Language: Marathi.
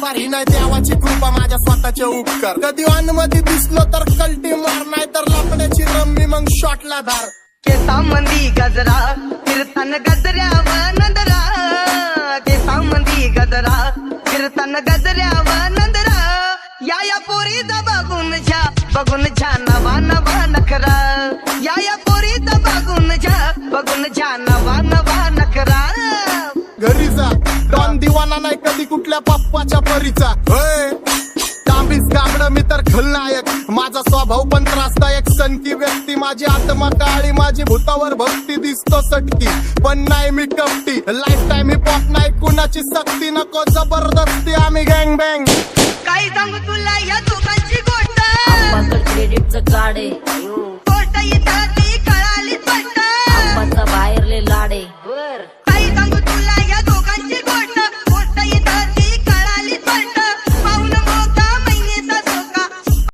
आभार ही नाही देवाची कृपा माझ्या स्वतःचे उपकार. कधी मध्ये दिसलो तर कल्टी मार, नाही तर लपण्याची रम्मी मग शॉटला धार. केसामंदी गजरा फिरताना गजऱ्यावर नंदरा, केसामंदी गजरा फिरताना गजऱ्यावर नंदरा. या पोरीचा बघून छा नवा नवा नखरा. या पोरीचा बघून छा नवा नवा नखरा. घरी जा डॉन दिवाना नाही कधी कुठल्या पप्पाच्या परीचा. तांबीस गाबड मी तर खलनायक, माझा स्वभाव पण त्रासदायक. सनकी व्यक्ती माझी आत्मा काळी, माझी भूतावर भक्ती दिसतो सटकी, पण नाही मी कपटी. लाईफ टाइम ही पॉप नाही कुणाची सक्ती, नको जबरदस्ती आम्ही गँग बँग. काही सांगू तुला या दोघांची गोष्ट. क्रेडिटचं कार्ड आहे